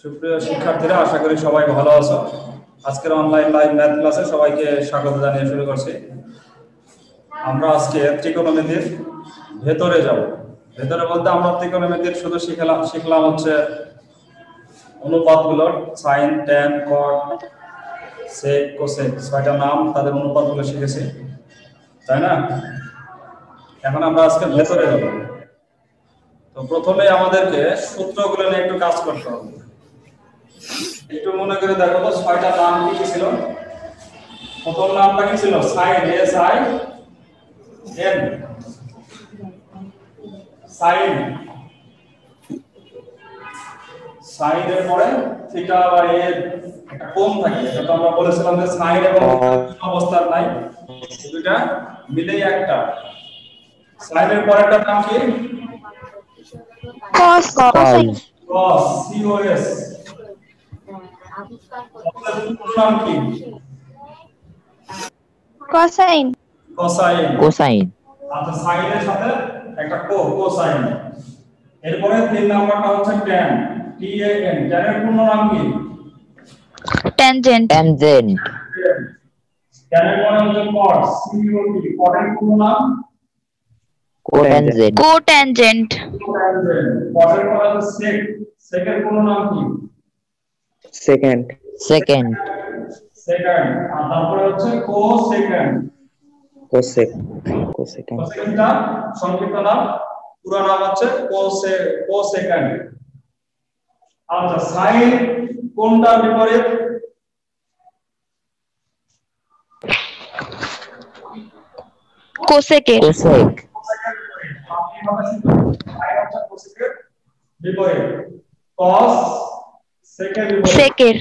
সুপ্রিয় শিক্ষার্থীরা, আশা করি সবাই ভালো আছো। আজকের অনলাইন লাইভ ম্যাথ ক্লাসে সবাইকে স্বাগত জানিয়ে শুরু করছি। আমরা আজকে ত্রিকোণমিতির ভেতরে যাব। ভেতরে বলতে আমরা ত্রিকোণমিতির শুধু শিখলাম হচ্ছে অনুপাতগুলোর সাইন, ট্যান, কট, সেক, কোসেক, ছয়টা নাম, তাদের অনুপাতগুলো শিখেছি, তাই না? এখন আমরা আজকে ভেতরে যাব। তো প্রথমে আমাদেরকে সূত্রগুলো নিয়ে একটু কাজ করতে হবে। একটু মনে করে দেখো তো, ছয়টা নাম কি ছিল? প্রথম নামটা কি ছিল? Sine, S I N, sine. সাইনের পরে থিটা বা এর একটা কোণ থাকে, এটা তো আমরা বলেছিলাম যে সাইন এবং থিটা অবস্থার নাই, দুটো মিলেই একটা। সাইনের পরেরটা নাম কি? cos cos, COS। নাম কি? cosine cosine. আচ্ছা, সাইনের সাথে একটা কোসাইন। এরপরে তিন নাম্বারটা হচ্ছে ট্যান, TAN। ট্যানের পূর্ণ নাম কি? tangent ট্যানের পরে হচ্ছে কট, COT। কটের পূর্ণ নাম cotangent কোট্যানজেন্ট। কটের পরে হচ্ছে সেক, সেকের পূর্ণ নাম কি? Second second. আর তারপরে হচ্ছে কোসেকেন্ড। কোসেকেন্ডটা সংক্ষিপ্ত নাম, পুরো নাম হচ্ছে কোসেকেন্ড। আচ্ছা, সাইন কোনটার বিপরীত? cosec বিপরীত cos সেকের বিপরীত সেকের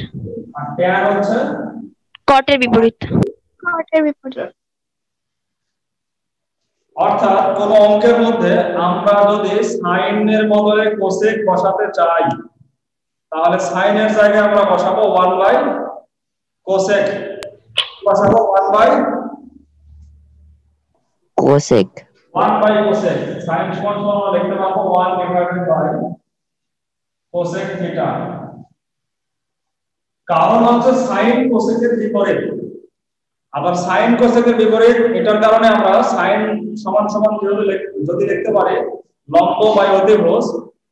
আর tan হচ্ছে cot এর বিপরীত অর্থাৎ কোন অঙ্কের মধ্যে আমরা যদি সাইনের বদলে কোসেক বসাতে চাই, তাহলে সাইনের জায়গায় আমরা বসাবো 1 বাই কোসেক, বসাবো 1 বাই কোসেক। সাইন সমান আমরা লিখতে পারবো 1 ডিভাইডেড বাই কোসেক থিটা। কারণ হচ্ছে সাইন কোসেকের বিপরীত। আবার সাইন কোসেকের বিপরীত, এটার কারণে আমরা সাইন সমান সমান যদি লিখতে পারি লম্ব বাই অতিভুজ,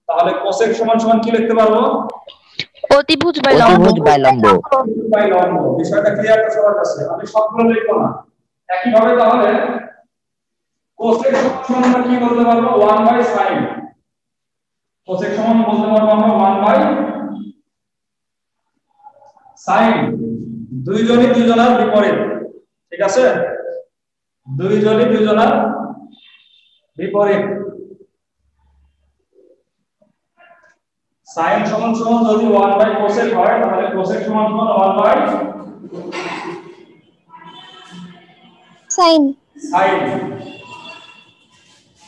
তাহলে কোসেক সমান সমান কি লিখতে পারবো? অতিভুজ বাই লম্ব। বিষয়টা ক্লিয়ার তো সবার কাছে? আমি সবগুলো লিখবো না, একই ভাবে তাহলে কোসেক সমান আমরা কি বলতে পারবো? 1 বাই সাইন। কোসেক সমান বলতে পারবো আমরা 1 বাই সাইন। দুইজনই দুইজনার বিপরীত, ঠিক আছে? দুইজনই দুইজনার বিপরীত। সাইন সমান সমান যদি 1 বাই কোসেক হয়, তাহলে কোসেক সমান সমান 1 বাই সাইন।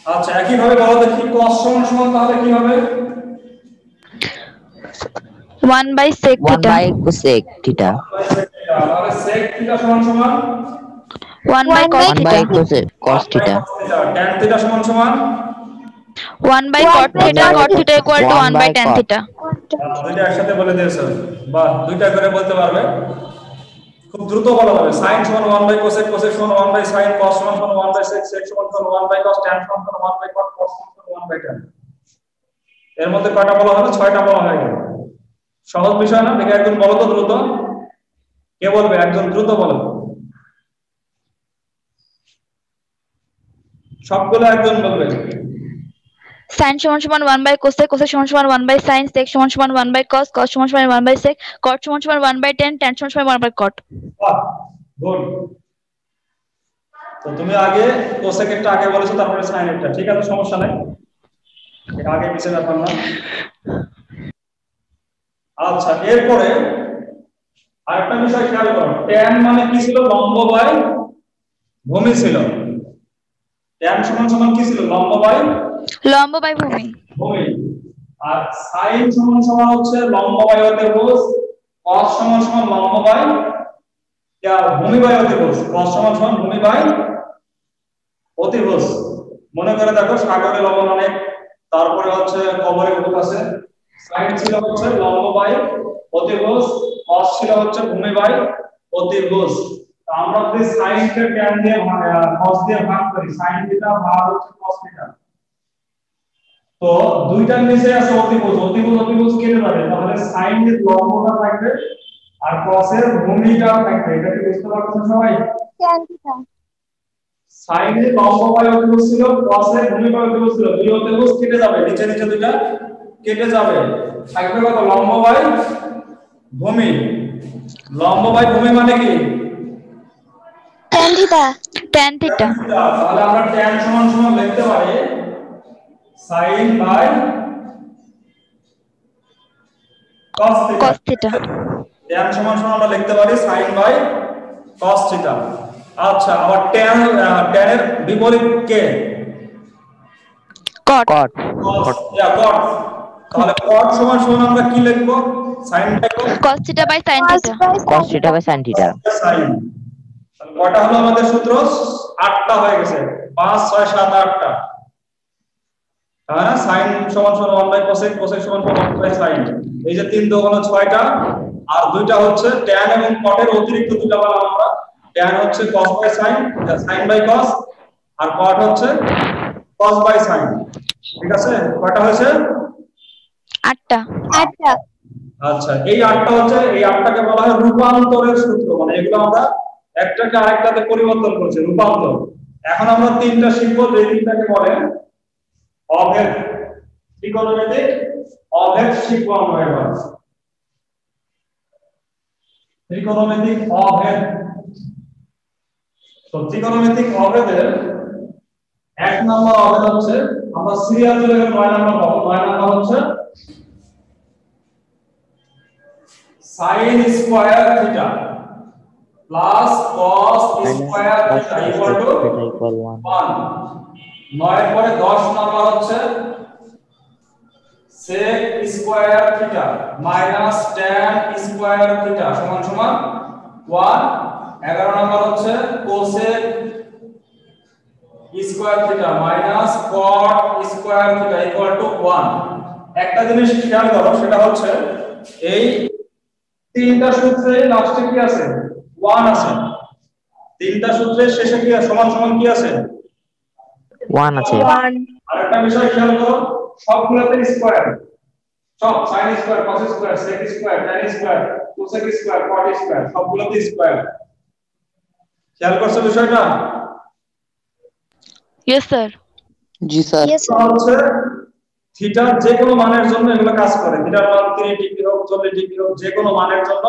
আচ্ছা, একই ভাবে বলো দেখি cos সমান সমান তাহলে কি হবে? 1 by sec theta cosec theta. তাহলে sec থিটা সমান সমান 1 by cos theta. tan theta সমান সমান 1 by cot theta equal to 1 by tan theta। দুইটা একসাথে বলে দিয়েছো, বা দুইটা করে বলতে পারবে, খুব দ্রুত বলা হবে। sin সমান 1 বাই cosec, cosec সমান 1 বাই sin, cos সমান 1 বাই sec, sec সমান 1 বাই cos, tan সমান 1 বাই cot, cos সমান 1 বাই tan। এর মধ্যে কয়টা বলা হলো? 6টা বলা হয়ে গেল। সহজ বিষয় না? দেখে একজন বলো তো দ্রুত, কে বলবে? একজন দ্রুত বলো, সবগুলো একজন বলবে। sin সমান সমান 1 বাই cosec, cosec সমান সমান 1 বাই sin, sec সমান সমান 1 বাই cos, cos সমান সমান 1 বাই sec, cot সমান সমান 1 বাই tan, tan সমান সমান 1 বাই cot। বাহ, গুড। তো তুমি আগে কোসেকেরটা আগে বলেছো, তারপরে সাইনেরটা, ঠিক আছে, সমস্যা নাই, এটা আগে পিছনে ব্যাপার না। আচ্ছা, এরপরে আরেকটা বিষয় খেয়াল করো, tan মানে কি ছিল? লম্ব বাই ভূমি ছিল। tan সমান সমান কি ছিল? লম্ব বাই ভূমি। আর sin সমান সমান হচ্ছে লম্ব বাই অতিভুজ, cos সমান সমান লম্ব বাই ভূমি বাই অতিভুজ, cos সমান সমান ভূমি বাই অতিভুজ। মনে করে দেখো, সাগরে লবণ অনেক, তারপরে হচ্ছে কবরে ভূত আছে। sin ছিল হচ্ছে লম্ব বাই অতিভুজ, cos ছিল হচ্ছে ভূমি বাই অতিভুজ। তো আমরা যদি sin কে tan দিয়ে cos দিয়ে ভাগ করি, sin থিটা ভাগ হচ্ছে cos থিটা। তো দুইটার নিচে আছে অতিভুজ, অতিভুজ কেটে যাবে, তাহলে sin এর লম্বটা থাকবে আর cos এর ভূমিটা থাকবে। এটা কি বুঝতে পারছেন সবাই? tan থিটা sin এর লম্ব বাই অতিভুজ ছিল, cos এর ভূমি বাই অতিভুজ ছিল, দুই অতিভুজ কেটে যাবে, নিচে নিচে দুইটা কেটে যাবে, থাকবে কত? লম্ব বাই ভূমি। লম্ব বাই ভূমি মানে কি? tan থিটা তাহলে আমরা tan সমান সমান লিখতে পারি sin by cos theta. tan সমান সমান আমরা লিখতে পারি sin বাই cos থিটা। আচ্ছা, আবার tan এর বিপরীত কে? cot cot cot। তাহলে cot সমান সমান আমরা কি লিখবো? sin by cos theta by sin theta cos theta by sin theta. sin। কটা হলো আমাদের সূত্র? 8টা হয়ে গেছে, 5 6 7 8টা। হ্যাঁ, sin সমান সমান 1 বাই cosec, cosec সমান সমান 1 বাই sin। এই যে 3 2 হলো 6টা, আর দুইটা হচ্ছে tan এবং cot এর অতিরিক্ত দুইটা বলা আমরা। tan হচ্ছে cos by sin, sin by cos, আর cot হচ্ছে cos বাই sin। ঠিক আছে? কয়টা হয়েছে? 8টা। আচ্ছা, এই 8টা হচ্ছে, এই 8টাকে বলা হয় রূপান্তরের সূত্র, মানে এগুলো আমরা একটাকে আরেকটাতে পরিবর্তন করছি, রূপান্তর। এখন আমরা তিনটা শিখবো, যে তিনটাকে বলে অভেদ। ত্রিকোণমিতিক অভেদ শিখবো আমরা এবার। ত্রিকোণমিতিক অভেদ। তো ত্রিকোণমিতিক অভেদের 1 নম্বর অভেদ হচ্ছে, আমরা সিরিয়াল ধরে 9 নম্বর পাবো। 9 নম্বর হচ্ছে sin square theta plus cos square theta equal two 1। 9 এর পরে 10 নাম্বার হচ্ছে sec square theta minus tan square theta সমান সমান 1। 11 নাম্বার হচ্ছে cosec square theta minus cot square theta equal two 1। একটা জিনিস খেয়াল করো, সেটা হচ্ছে এই তিনটা সূত্রে লাস্টে কি আছে? 1 আছে। তিনটা সূত্রের শেষে কি আছে? সমান সমান কি আছে? 1 আছে। আরেকটা বিষয় খেয়াল করো, সবগুলোতে স্কয়ার, সব sin square, cos square, sec square, tan square, cosec square, cot square, সবগুলোতে স্কয়ার। খেয়াল করছো বিষয়টা? yes sir জি স্যার। হচ্ছে থিটার যে কোনো মানের জন্য এগুলো কাজ করে। থিটার মান 30 ডিগ্রি হোক, 40 ডিগ্রি হোক, যে কোনো মানের জন্য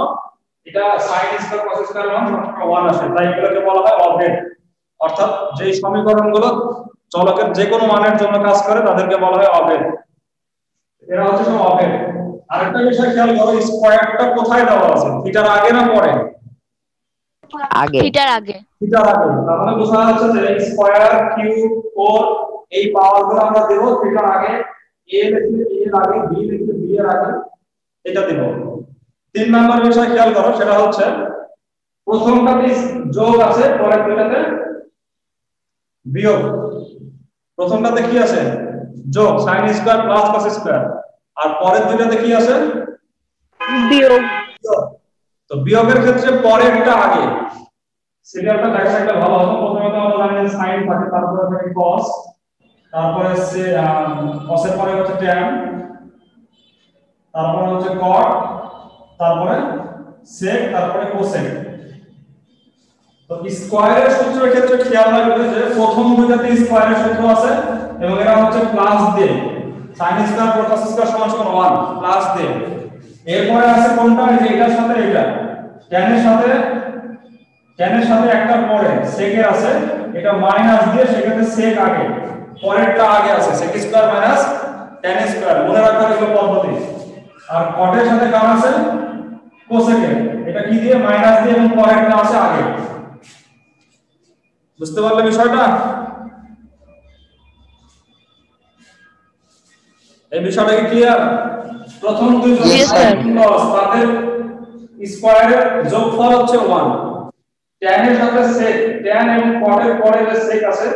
এটা sin স্কয়ার cos স্কয়ার মান সবসময় 1 আসে। তাই এগুলোকে বলা হয় অভেদ। অর্থাৎ যে সমীকরণগুলো চলকের যে কোনো মানের জন্য কাজ করে তাদেরকে বলা হয় অভেদ। এরা হচ্ছে সব অভেদ। আরেকটা বিষয় খেয়াল করো, স্কয়ারটা কোথায় দেওয়া আছে? থিটার আগে না পরে? আগে। থিটার আগে। থিটার আগে। তাহলে বোঝা যাচ্ছে যে স্কয়ার, কিউব, 4 এই পাওয়ারগুলো আমরা দেব থিটার আগে। a লিখলে a এর আগে, b লিখলে b এর আগে, এটা দেব। 3 নাম্বার বিষয় খেয়াল করো, সেটা হচ্ছে প্রথমটাতে যোগ আছে, পরের দুইটাতে বিয়োগ। প্রথমটাতে কি আছে? যোগ, sin square plus cos square, আর পরের দুইটাতে কি আছে? বিয়োগ। তো বিয়োগের ক্ষেত্রে পরেরটা আগে। সিরিয়ালটা দেখা থাকলে ভালো হতো। প্রথমে তো আমরা জানি sin থাকে, তারপরে থাকে cos, তারপরে সে cos এর পরে হচ্ছে tan, তারপরে হচ্ছে cot, তারপরে sec, তারপরে cosec। তো স্কয়ারের সূত্রের ক্ষেত্রে খেয়াল রাখবে যে প্রথম দুইটাতে স্কয়ারের সূত্র আছে এবং এরা হচ্ছে প্লাস দিয়ে, sin স্কয়ার cos স্কয়ার সমান সমান 1 প্লাস দিয়ে। এরপরে আছে কোনটা? এই যে এটার সাথে এটা, tan এর সাথে একটা পরে sec এর আছে, এটা মাইনাস দিয়ে, সেক্ষেত্রে sec আগে, পরেরটা আগে আছে, sec square minus tan square. মনে রাখবেন এগুলো পদ্ধতি। আর cot এর সাথে কার আছে? cosec এর, এটা কি দিয়ে? মাইনাস দিয়ে, এবং পরেরটা আছে আগে। বুঝতে পারলে বিষয়টা? এই বিষয়টা কি ক্লিয়ার? প্রথম দুইজন তাদের স্কয়ারের যোগফল হচ্ছে 1। tan এর সাথে sec, tan এবং cot এর পরে যে sec আছে,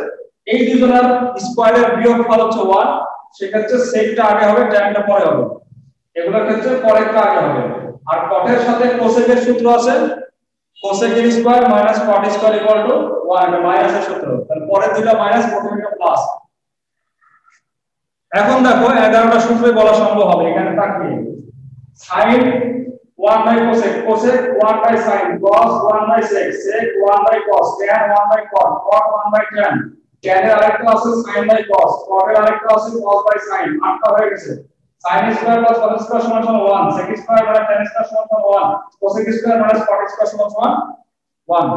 এই দুজনের স্কয়ারের বিয়োগফল হচ্ছে 1। সেক্ষেত্রে secটা আগে হবে, tanটা পরে হবে। এগুলোর ক্ষেত্রে পরেরটা আগে হবে। আর কটের সাথে কোসেকের সূত্র আছে কোসেক স্কয়ার মাইনাস কট স্কয়ার ইকুয়াল টু 1, এটা মাইনাসের সূত্র। তাহলে পরের দুটো মাইনাস প্রথমেটা প্লাস। এখন দেখো 11টা সূত্রে বলা সম্ভব হবে। এখানে তাকিয়ে sin 1 by cosec, cosec 1 by sin, cos 1 by sec, sec 1 by cos, tan 1 by cot, cot 1 by tan, tan এর আরেকটা আছে sin বাই cos, cot এর আরেকটা আছে cos বাই sin, 8টা হয়ে গেছে। sin square plus cos square সমান 1, sec square minus tan square সমান 1, cosec square minus cot square সমান 1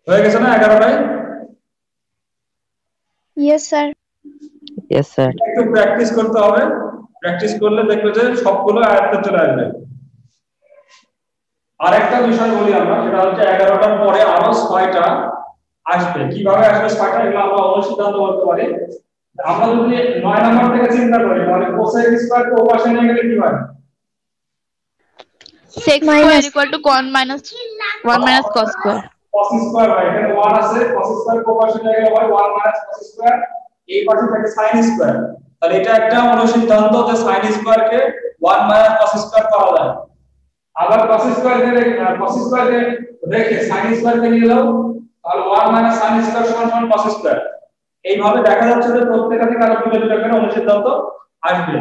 হয়ে গেছে না 11টায়? Yes sir. Yes sir. একটু প্র্যাকটিস করতে হবে, প্র্যাকটিস করলে দেখবে যে সবগুলো আয়ত্তে চলে আসবে। আরেকটা বিষয় বলি আমরা, সেটা হচ্ছে 11টার পরে আরো 6টা আসবে। কিভাবে আসবে 6টা এগুলো আমরা অনুসিদ্ধান্ত করতে পারি। আমরা যদি 9 নাম্বার থেকে চিন্তা করি তাহলে কোসেক স্কয়ার কে ওপাশে নিয়ে গেলে কি হয়? sec square equal to con minus 1 minus cos square। cos square হয়, এখানে 1 আছে, cos স্কয়ার কে ওপাশে নিয়ে গেলে হয় 1 minus cos স্কয়ার, এই পাশে থাকে sin স্কয়ার। তাহলে এটা একটা অনুসিদ্ধান্ত যে sin স্কয়ার কে 1 minus cos স্কয়ার করা যায়। আবার cos স্কয়ার কে রেখে sin স্কয়ার কে নিয়ে যাও, তাহলে 1 minus sin স্কয়ার সমান cos স্কয়ার। এইভাবে দেখা যাচ্ছে যে প্রত্যেকটা থেকে আরো দুটো করে অনুসিদ্ধান্ত আসবে।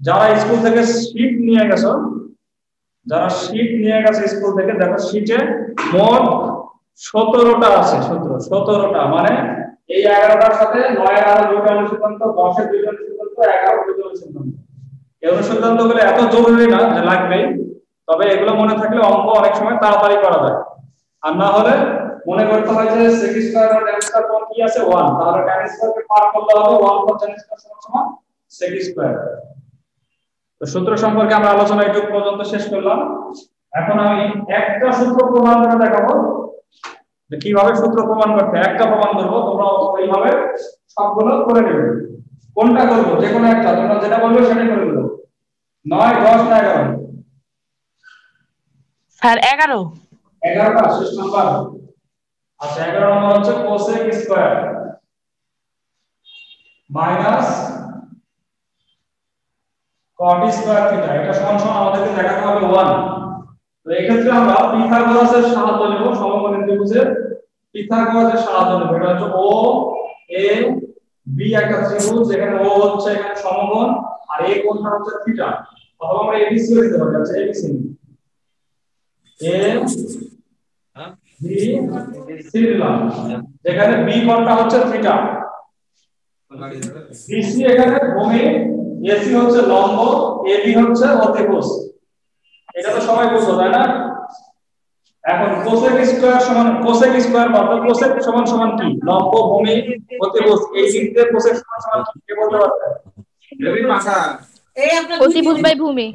যারা স্কুল থেকে শীট নিয়ে গেছো, যারা শীট নিয়ে গেছে স্কুল থেকে, দেখো শীটে মোট 17টা আছে, 17টা, মানে এই 11টার সাথে 9 এর আরো দুটো অনুসিদ্ধান্ত, 10 এর দুটো অনুসিদ্ধান্ত, 11 এর দুটো অনুসিদ্ধান্ত। এই অনুসিদ্ধান্তগুলো এত জরুরি না যে লাগবেই, তবে এগুলো মনে থাকলে অঙ্ক অনেক সময় তাড়াতাড়ি করা যায়। আর না হলে মনে করতে হয় যে sec স্কয়ার আর tan স্কয়ার কোন কি আছে 1, তাহলে tan স্কয়ার কে পার করলে হবে 1 + tan স্কয়ার সমান sec স্কয়ার। তো সূত্র সম্পর্কে আমরা আলোচনা একটু পর্যন্ত শেষ করলাম। এখন আমি একটা সূত্র প্রমাণ করে দেখাবো যে কিভাবে সূত্র প্রমাণ করতে, একটা প্রমাণ করব, তোমরা এইভাবে সবগুলো করে নেবে। কোনটা করব? যে কোনো একটা, তোমরা যেটা বলবে সেটাই করে দেব। 9, 10 না 11? স্যার 11। 11টা শেষ নাম্বার। আচ্ছা 11 নম্বর হচ্ছে cosec square minus cot square theta, এটা সমান আমাদেরকে দেখাতে হবে 1। তো এই ক্ষেত্রে আমরা পিথাগোরাসের সাহায্য নেব, সমকোণী ত্রিভুজের পিথাগোরাসের সাহায্য নেব। এটা হচ্ছে ও এ বি একটা ত্রিভুজ, এখানে ও হচ্ছে এখানে সমকোণ আর এই কোণটা হচ্ছে থিটা, অথবা আমরা এবিসি দিতে পারি। আচ্ছা এবিসি এ বি সি দিলাম, যেখানে বি কোণটা হচ্ছে থিটা, বিসি এখানে ভূমি, এসি হচ্ছে লম্ব, এবি হচ্ছে অতিভুজ। এটা তো সবাই বুঝছো তাই না? এখন কোসেক স্কয়ার মানে কোসেক সমান কি? লম্ব, ভূমি, অতিভুজ। এই দিক দিয়ে কোসেক সমান কি কে বলতে পারবে? রবি মাথা অতিভুজ বাই ভূমি।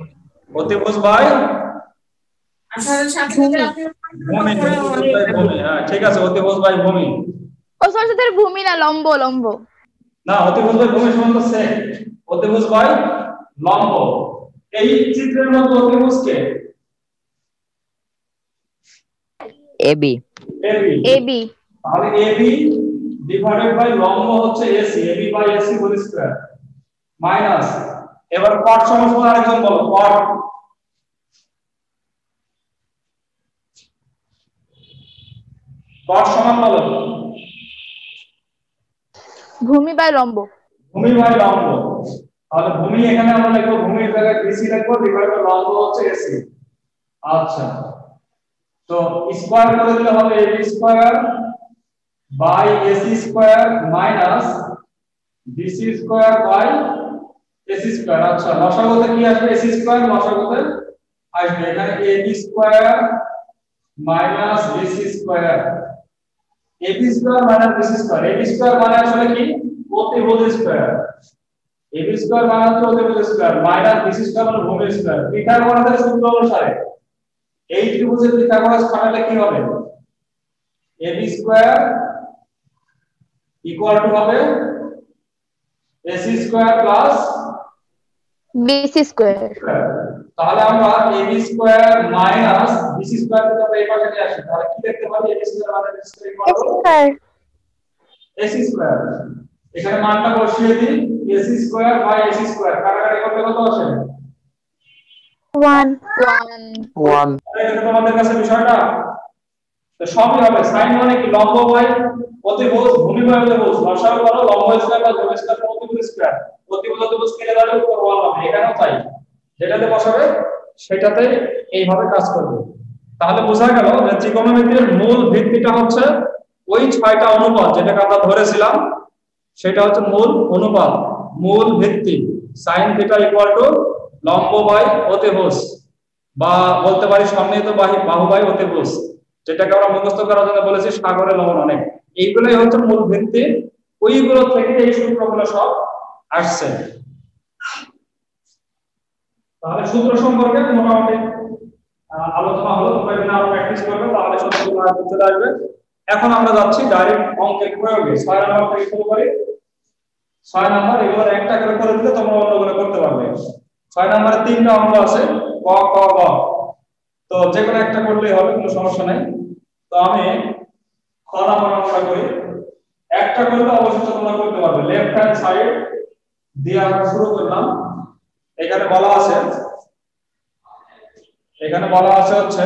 অতিভুজ বাই ভূমি। ভূমি, হ্যাঁ ঠিক আছে, অতিভুজ বাই ভূমি। ও সরি স্যার, ভূমি না, লম্ব, লম্ব। না, অতিভুজ বাই ভূমি সমান তো সেক, অতিভুজ বাই লম্ব। এই চিত্রের মধ্যে অতিভুজ কে? এবি। এবি। তাহলে এবি ডিভাইডেড বাই লম্ব হচ্ছে AC, AB by AC whole square minus, এবার কট সমান আরেকজন বলো, কট সমান বলো। ভূমি বাই লম্ব। ভূমি বাই লম্ব। তাহলে ভূমি এখানে আমরা লিখব, ভূমির জায়গায় বিসি লিখবো, ডিভাইড বাই লম্ব হচ্ছে এসি। আচ্ছা, তো স্কয়ার করে দিলে হবে AB square by AC square minus BC square by AC square. আচ্ছা লসাগুতে কি আসবে? এসি স্কয়ার লসাগুতে আসবে এখানে AB square minus BC square. AB square minus BC square, AB square মানে আসলে কি? অতিভুজ স্কয়ার। এবি স্কয়ার মানে হচ্ছে অতিভুজ স্কয়ার মাইনাস বিসি স্কয়ার মানে ভূমি স্কয়ার। পিথাগোরাসের সূত্র অনুসারে এই ত্রিভুজের পিথাগোরাস খাটালে কি হবে? এবি স্কয়ার ইকুয়াল টু হবে AC square plus BC square. তাহলে আমরা AB square minus BC square কে আমরা এই পাশে নিয়ে আসি, তাহলে কি দেখতে পারি? AB square minus BC square equal to sir AC square. এখানে মানটা বসিয়ে দিই, ac square by ac square কাটাকাটি করতে কত আসে 1 এটা তোমাদের কাছে বিষয়টা তো সবই হবে sin মানে কি লম্ব বাই অতিভুজ ভূমি বাই অতিভুজ লসাগু করো লম্ব স্কয়ার বা ভূমি স্কয়ার অতিভুজ স্কয়ার অতিভুজ কেটে দাঁড়ালে উপর 1 হবে এখানেও তাই যেটাতে বসাবে সেটাতে এইভাবে কাজ করবে তাহলে বোঝা গেল যে ত্রিকোণমিতির মূল ভিত্তিটা হচ্ছে ওই 6টা অনুপাত যেটাকে আমরা ধরেছিলাম সেটা হচ্ছে মূল অনুপাত মূল ভিত্তি sin θ লম্ব বাই অতিভুজ বা বলতে পারি সন্নিহিত বাহু বাই অতিভুজ যেটাকে আমরা মুখস্থ করার জন্য বলেছি সাগরে লবণ অনেক এইগুলাই হচ্ছে মূল ভিত্তি ওইগুলো থেকে এই সূত্রগুলো সব আসছে তাহলে সূত্র সম্পর্কে মোটামুটি আলোচনা হলো তোমরা যদি আরো প্র্যাকটিস করবে তাহলে সূত্রগুলো আয়ত্তে চলে আসবে এখন আমরা যাচ্ছি ডাইরেক্ট অঙ্কের প্রয়োগে 6 নম্বর থেকে শুরু করি 6 নম্বর এগুলো একটা করে করে দিলে তোমরা অন্যগুলো করতে পারবে 6 নম্বরে 3টা অঙ্ক আছে ক খ গ তো যে কোনো একটা করলেই হবে কোনো সমস্যা নাই তো আমি খ নম্বর অঙ্কটা করি একটা করলে অবশ্যই তোমরা করতে পারবে লেফট হ্যান্ড সাইড দিয়ে আমরা শুরু করলাম এখানে বলা আছে হচ্ছে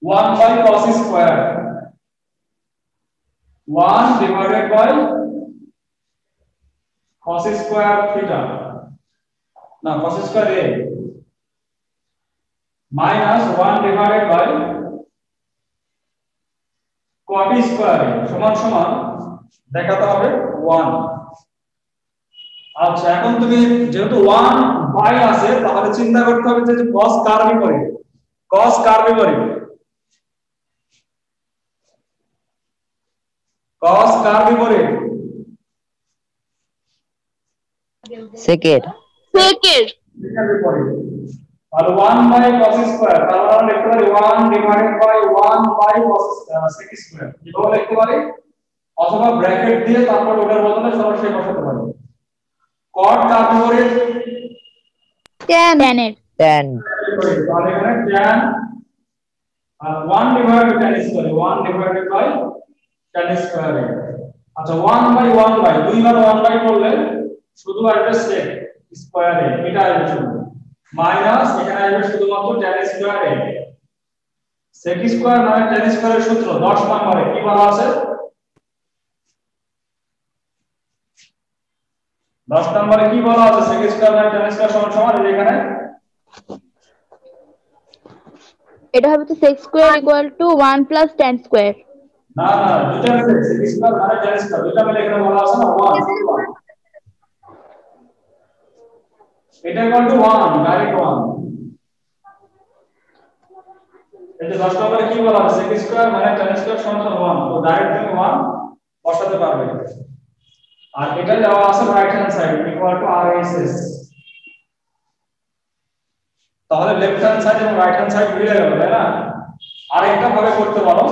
1 by cos square 1 divided by cos square theta না cos square a minus 1 divided by cot square সমান সমান দেখাতে হবে 1 আচ্ছা এখন তুমি যেহেতু 1 বাই আছে তাহলে চিন্তা করতে হবে যে cos কার বিপরীত সেকেন্ড আর 1 বাই cos স্কয়ার তাহলে আমরা লিখতে পারি 1 divided by 1 by cos sec square এভাবে লিখতে পারি অথবা ব্র্যাকেট দিয়ে তারপর ওটার বদলে সরাসরি বসাতে পারি cot কার বিপরীত tan তাহলে এখানে tan আর 1 divided tan square 1 divided by tan square আচ্ছা 1 বাই 1 বাই দুইবার 1 বাই করলে শুধু আসবে sec স্কয়ার এটা আসবে শুধু মাইনাস এখানে আসবে শুধুমাত্র tan স্কয়ার sec স্কয়ার মানে tan স্কয়ারের সূত্র 10 নম্বরে কি বলা আছে 10 নম্বরে কি বলা আছে sec স্কয়ার মানে tan স্কয়ার সমান সমান এখানে এটা হবে তো sec square equal to 1 plus tan square না দুটো আছে sec স্কয়ার মানে tan স্কয়ার দুটো মিলে এখানে বলা আছে না 1 এটা ইকুয়াল টু 1 ডাইরেক্ট 1 এই যে 10 নম্বরে কি বলা আছে sec স্কয়ার মানে tan স্কয়ার সমান 1 তো ডাইরেক্ট তুমি 1 বসাতে পারবে আর এটা দেওয়া আছে right hand side equal to rss তাহলে লেফট হ্যান্ড সাইড এবং রাইট হ্যান্ড সাইড মিলে গেল তাই না আরেকটা ভাবে করতে পারো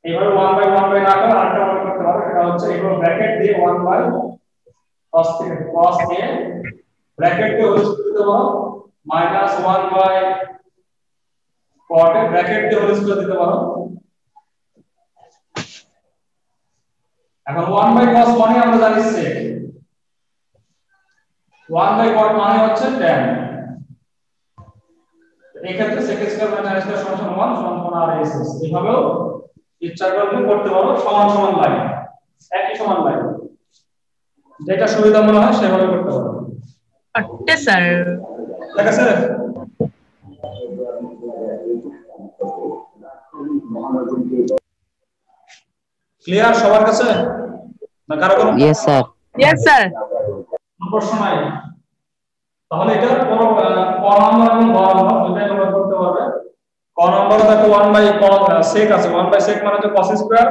এইভাবে 1 বাই 1 বাই না করে আরেকটা ভাবে করতে পারো সেটা হচ্ছে এইভাবে ব্র্যাকেট দিয়ে 1 বাই cos থেকে cos দিয়ে ব্র্যাকেট দিয়ে হোল স্কয়ার দিতে পারো মাইনাস 1 বাই cot এ ব্র্যাকেট দিয়ে হোল স্কয়ার দিতে পারো এখন 1 বাই cos মানে আমরা জানি sec 1 বাই cot মানে হচ্ছে tan এই ক্ষেত্রে sec স্কয়ার মানে tan স্কয়ার সমান 1 সমান rss এইভাবেও ইচ্ছা করলে করতে পারো সমান সমান লাইন একই সমান লাইন যেটা সুবিধা মনে হয় সেভাবে করতে পারো আচ্ছা স্যার ঠিক আছে ক্লিয়ার সবার কাছে না কারো কোনো ইয়েস স্যার প্রশ্ন নাই তাহলে এটা কোনো ক নাম্বার এবং গ নাম্বার দুটোই তোমরা করতে পারবে ক নাম্বারে দেখো 1 বাই sec আছে 1 বাই sec মানে হচ্ছে cos স্কয়ার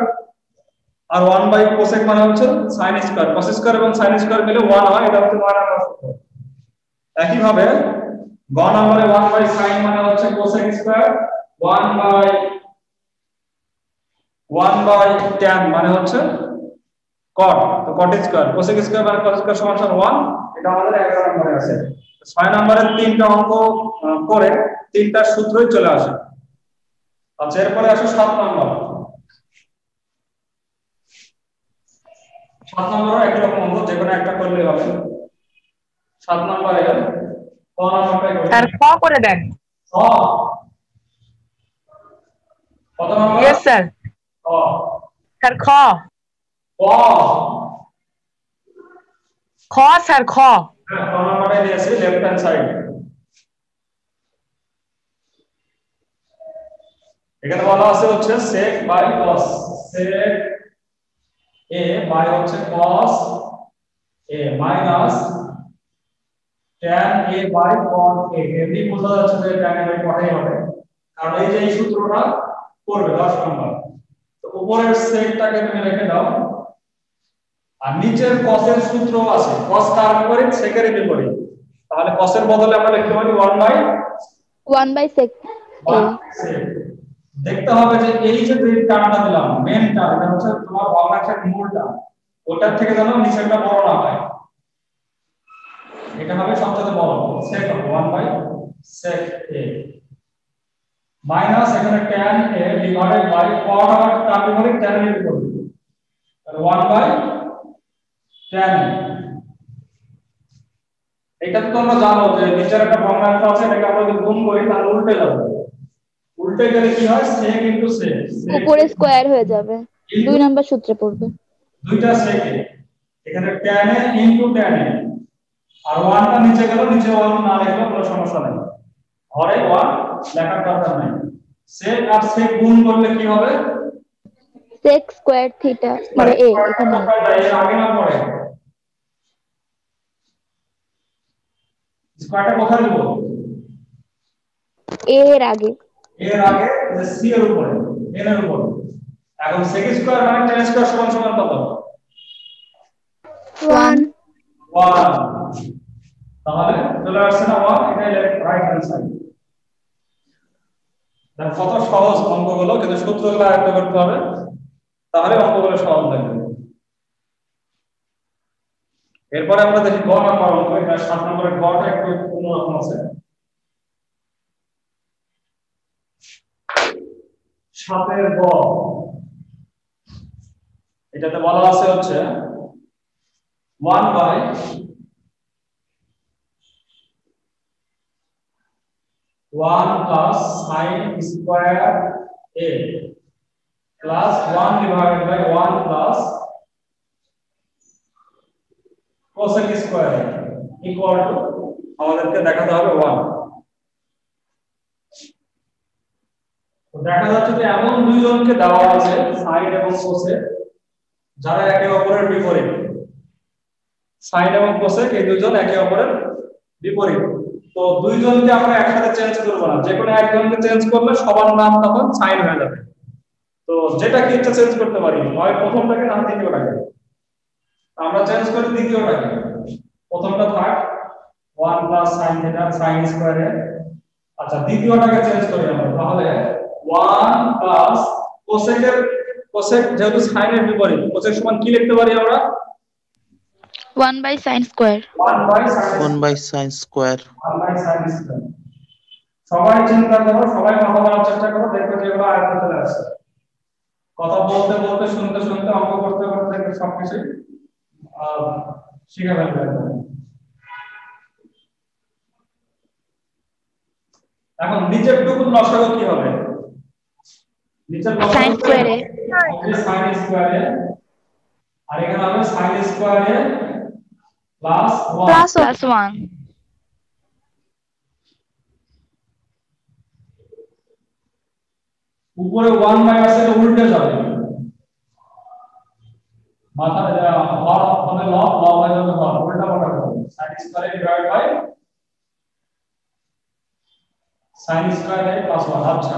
আর 1 বাই cosec মানে হচ্ছে sin স্কয়ার cos স্কয়ার এবং sin স্কয়ার মিলে 1 হয় এটা হচ্ছে 9 নাম্বার সূত্র একই ভাবে গ নম্বরে 1 বাই sin মানে হচ্ছে cosec স্কয়ার 1 বাই tan মানে হচ্ছে cot তো cot স্কয়ার cosec স্কয়ার মানে cos স্কয়ার সমান 1 এটা আমাদের 11 নম্বরে আছে 6 নম্বরের তিনটা অঙ্ক করে তিনটা সূত্রই চলে আসে আচ্ছা এরপরে আসে 7 নম্বর 7 নম্বরও একই রকম অঙ্ক, যে কোনো একটা করলেই হবে। 7 নম্বরে ক নাম্বারটাই করি। স্যার খ করে দেন। ক কত নম্বর? Yes sir. ক স্যার খ ক খ স্যার খ। হ্যাঁ, ক নাম্বারটাই দিয়েছি লেফট হ্যান্ড সাইড। এখানে বলা আছে হচ্ছে sec by cos, sec a by হচ্ছে cos a minus tan a by cos a। এমনি বোঝা যাচ্ছে যে tan a by cos a হবে, কারণ এই যে এই সূত্রটা করবে 10 নম্বর। তো উপরের সেকটাকে তুমি রেখে দাও, আর নিচের cos এর সূত্র আছে, cos কার বিপরীত, sec এর বিপরীত। তাহলে cos এর বদলে আমরা লিখতে পারি 1 by sec a। দেখতে হবে যে এই যে টার্মটা দিলাম মেন টার্ম, এটা হচ্ছে তোমার ভগ্নাংশের মূলটা, ওটার থেকে যেন নিচেরটা বড় না হয়, এটা হবে সবচেয়ে বড়। sec 1 by sec a minus এখানে tan a divided by cot আর তার বিপরীত tan এর বিপরীত, তাহলে 1 বাই tan a। এটা তো তোমরা জানো যে নিচের একটা ভগ্নাংশ আছে, এটাকে আমরা যদি গুণ করি তাহলে উল্টে যাবে, উল্টে গেলে কি হয় sec ইনটু sec, উপরে স্কয়ার হয়ে যাবে, 2 নাম্বার সূত্রে পড়বে। দুইটা sec এখানে tan a into tan a, আর 1 টা নিচে গেল, নিচে 1 না লিখলেও কোনো সমস্যা নেই, ঘরে 1 লেখার দরকার নাই। sec আর sec গুণ করলে কি হবে, sec স্কয়ার থিটা মানে a এখানে এর আগে না পড়ে স্কয়ারটা কোথায় দেব, a এর আগে যে c এর উপরে n এর উপরে। এখন sec স্কয়ার মানে tan স্কয়ার সমান সমান কত, 1। তাহলে চলে আসছে না 1, এটা রাইট হ্যান্ড সাইড। দেখো কত সহজ অঙ্কগুলো, কিন্তু সূত্রগুলো আয়ত্ত করতে হবে, তাহলে অঙ্কগুলো সহজ লাগবে। এরপরে আমরা দেখি গ নাম্বার অঙ্ক, এটা 7 নম্বরের গটা একটু অন্যরকম আছে। 7 এর গ, এটাতে বলা আছে হচ্ছে 1 by 1 plus sin square a plus 1 divided by 1 plus cosec square equal to আমাদেরকে দেখাতে হবে 1। তো দেখা যাচ্ছে যে এমন দুইজনকে দেওয়া আছে sin এবং cosec, যারা একে অপরের বিপরীত। sin এবং cosec এই দুইজন একে অপরের বিপরীত। তো দুইজনকে আমরা একসাথে চেঞ্জ করব না, যে কোনো একজনকে চেঞ্জ করলে সবার নাম তখন sin হয়ে যাবে। তো যেটা কি ইচ্ছা চেঞ্জ করতে পারি, হয় প্রথমটাকে না দ্বিতীয়টাকে। আমরা চেঞ্জ করি দ্বিতীয়টাকে, প্রথমটা থাক 1 plus sin theta sin square এ। আচ্ছা দ্বিতীয়টাকে চেঞ্জ করি আমরা, তাহলে 1 প্লাস cosec যেহেতু sin এর বিপরীত, cosec সমান কি লিখতে পারি আমরা, 1 by sin square। 1 by sin square. সবাই চিন্তা করো, সবাই কথা বলার চেষ্টা করো, দেখো যে এগুলো আয়ত্তে চলে আসছে। কথা বলতে বলতে শুনতে শুনতে অঙ্ক করতে করতে দেখবে সবকিছু শিখে ফেলবে। এখন নিচের টুকুর লসাগু কি হবে, নিচের sin square এ sin স্কয়ার এ, আর এখানে হবে sin স্কয়ার এ প্লাস 1 উপরে 1 বাই আছে, এটা উল্টে যাবে, মাথা হর হবে লব, লব হয়ে যাবে হর, উল্টা পাল্টা হবে। sin স্কয়ার এ ডিভাইড বাই sin স্কয়ার এ প্লাস 1। আচ্ছা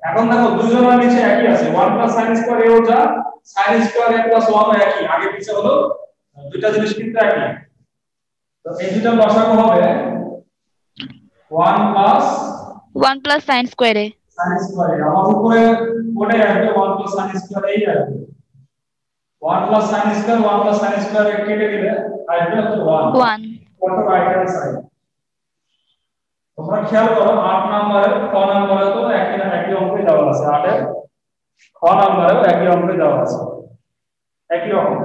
এখন দেখো দুইজনের নিচে একই আছে, 1 প্লাস sin স্কয়ার এও যা sin স্কয়ার এ প্লাস 1 ও একই, আগে পিছে হলো দুইটা জিনিস কিন্তু একই। তো এই দুইটা লসাগু হবে 1 প্লাস sin square এ sin স্কয়ার এ, আমার উপরে ওটাই আসবে 1 প্লাস sin স্কয়ার এই আসবে, 1 plus sin square 1 plus sin square এ কেটে দিলে আসবে হচ্ছে 1 কত রাইট হ্যান্ড সাইড। তোমরা খেয়াল করো 8 নম্বরের খ নম্বরে তো একই অঙ্কই দেওয়া আছে, 8 এর খ নম্বরেও একই অঙ্কই দেওয়া আছে, একই রকম।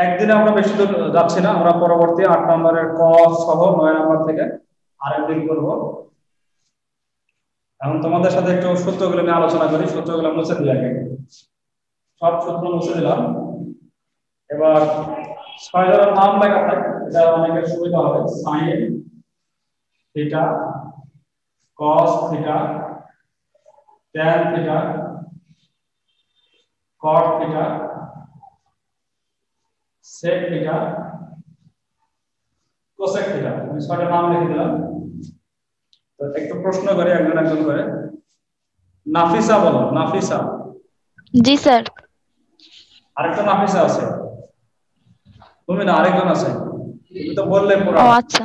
একদিনে আমরা বেশি দূর যাচ্ছি না, আমরা পরবর্তী 8 নম্বরের ক সহ 9 নম্বর থেকে আরেকদিন করব। এখন তোমাদের সাথে একটু সূত্রগুলো নিয়ে আলোচনা করি, সূত্রগুলো মুছে দিই আগে। সব সূত্র মুছে দিলাম। এবার 6 ধরনের নাম লেখা থাকে, এটা অনেকের সুবিধা হবে। sin theta, cos theta, tan theta, cot theta, sec theta, cosec theta. আমি 6টা নাম লিখে দিলাম। তো একটু প্রশ্ন করে একজন একজন করে। নাফিসা বলো, নাফিসা। জি স্যার। আরেকটা নাফিসা আছে, তুমি না, আরেকজন আছে, তুমি তো বললে পুরো। ও আচ্ছা।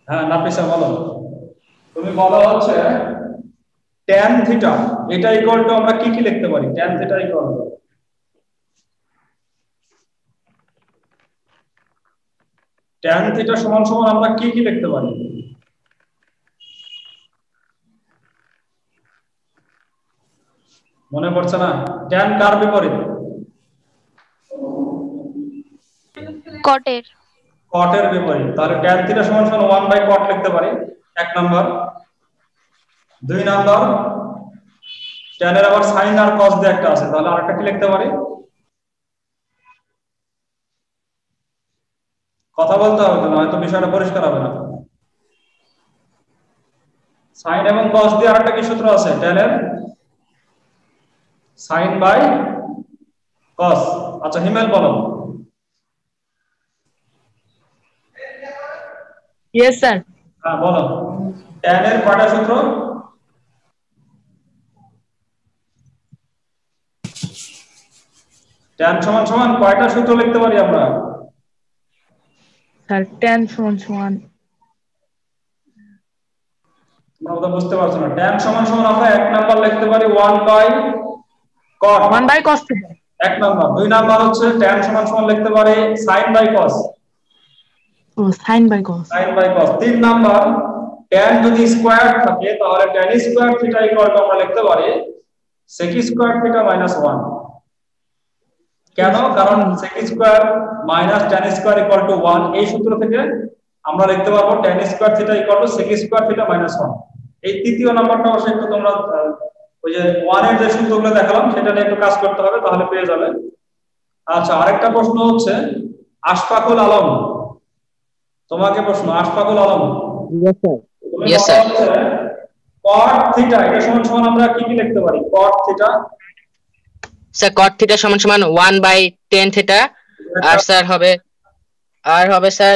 হ্যাঁ নাফিসা বলো। তুমি বলো হচ্ছে tan থিটা, এটা ইকুয়াল টু আমরা কি কি লিখতে পারি? tan theta equal two tan theta সমান সমান আমরা কি কি লিখতে পারি? মনে পড়ছে না? tan কার বিপরীত? কটের। কটের বিপরীত। তাহলে tan থিটা সমান সমান 1 বাই cot লিখতে পারি, 1 নাম্বার। 2 নাম্বার, tan এর আবার sin আর cos দিয়ে একটা আছে, তাহলে আরেকটা কি লিখতে পারি? কথা বলতে হবে তো, নয়তো বিষয়টা পরিষ্কার হবে না। sin এবং cos দিয়ে আরেকটা কি সূত্র আছে? tan এর sin বাই cos। আচ্ছা হিমেল বলো। Yes, sir. হ্যাঁ বলো, tan এর কয়টা সূত্র? tan সমান সমান কয়টা সূত্র লিখতে পারি আমরা? Sir, tan সমান সমান তোমরা তো বুঝতে পারছো না। tan সমান সমান আমরা 1 নাম্বার লিখতে পারি 1 by cot, 1 by cos theta. 1 number. 2 number হচ্ছে tan সমান সমান লিখতে পারি sin by cos, Oh, sin by cos. sin by cos। 3 number, tan যদি স্কয়ার থাকে তাহলে tan square theta equal to আমরা লিখতে পারি sec স্কয়ার থিটা মাইনাস 1। কেন? কারণ sec square minus tan square equal two 1, এই সূত্র থেকে আমরা লিখতে পারবো tan square theta equal two sec square theta minus 1। এই তৃতীয় নাম্বারটা অবশ্যই একটু তোমরা ওই যে 1 এর যে সূত্রগুলো দেখালাম সেটা নিয়ে একটু কাজ করতে হবে, তাহলে পেয়ে যাবে। আচ্ছা আরেকটা প্রশ্ন হচ্ছে আশফাকুল আলম, তোমাকে প্রশ্ন। Ashfaqul Alam, Yes, sir. তুমি Yes, বলো sir. হচ্ছে cot থিটা এটা সমান সমান আমরা কি কি লিখতে পারি? cot theta Sir, cot theta সমান সমান 1 by tan theta, আর স্যার হবে sir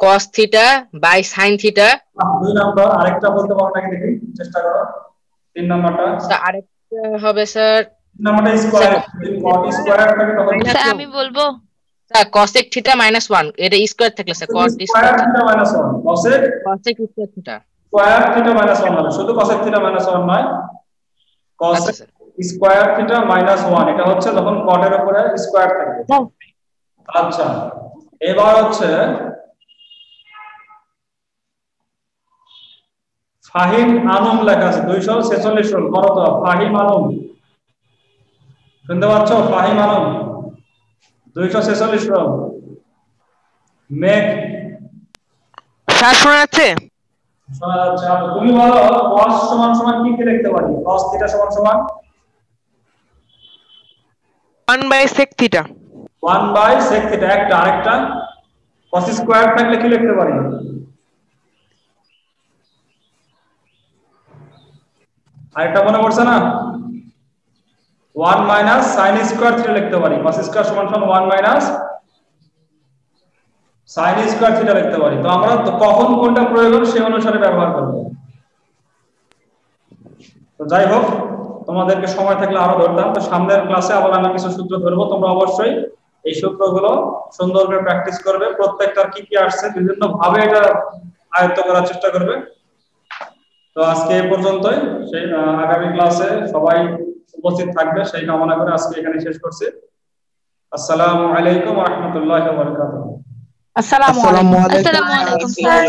cos theta by sin theta। 2 number আরেকটা বলতে পারো নাকি দেখি, চেষ্টা করো। 3 নাম্বারটা, স্যার আরেকটা হবে স্যার 3 নাম্বারটা স্কয়ার, যদি cot স্কয়ার থাকে তখন স্যার আমি বলবো। স্যার cosec theta minus 1, এটা স্কয়ার থাকলে sir cot square theta minus 1, cosec cosec square theta. Square theta minus 1 হবে, শুধু cosec থিটা মাইনাস 1 নয়, আচ্ছা cosec sir. Square theta minus 1, এটা হচ্ছে যখন cot এর উপরে স্কয়ার থাকবে। আচ্ছা এবার হচ্ছে ফাহিম আলম লেখা আছে 246 রোল, বড় তো ফাহিম আলম, শুনতে পাচ্ছ? ফাহিম আলম 246 রোল। মেঘ, স্যার শোনা যাচ্ছে? শোনা যাচ্ছে। আর তুমি বলো cos সমান সমান কি কি লিখতে পারি? cos থিটা সমান সমান 1 by sec theta। 1 by sec theta. একটা আরেকটা cos স্কয়ার থাকলে কি লিখতে পারি? আরেকটা মনে পড়ছে না? 1 মাইনাস sin স্কয়ার থিটা লিখতে পারি। cos স্কয়ার সমান সমান 1 মাইনাস sin স্কয়ার থিটা লিখতে পারি। তো আমরা তো কখন কোনটা প্রয়োজন সেই অনুসারে ব্যবহার করব। তো যাই হোক, তোমাদেরকে সময় থাকলে আরো ধরতাম। তো সামনের ক্লাসে আবার আমি কিছু সূত্র ধরবো, তোমরা অবশ্যই এই সূত্রগুলো সুন্দর করে প্র্যাকটিস করবে। প্রত্যেকটার কি কি আসছে বিভিন্ন ভাবে এটা আয়ত্ত করার চেষ্টা করবে। তো আজকে এই পর্যন্তই। সেই আগামী ক্লাসে সবাই উপস্থিত থাকবে সেই কামনা করে আজকে এখানে শেষ করছি। আসসালামু আলাইকুম ওয়া রাহমাতুল্লাহি ওয়া বারাকাতুহু। আসসালামু আলাইকুম। আসসালামু আলাইকুম স্যার।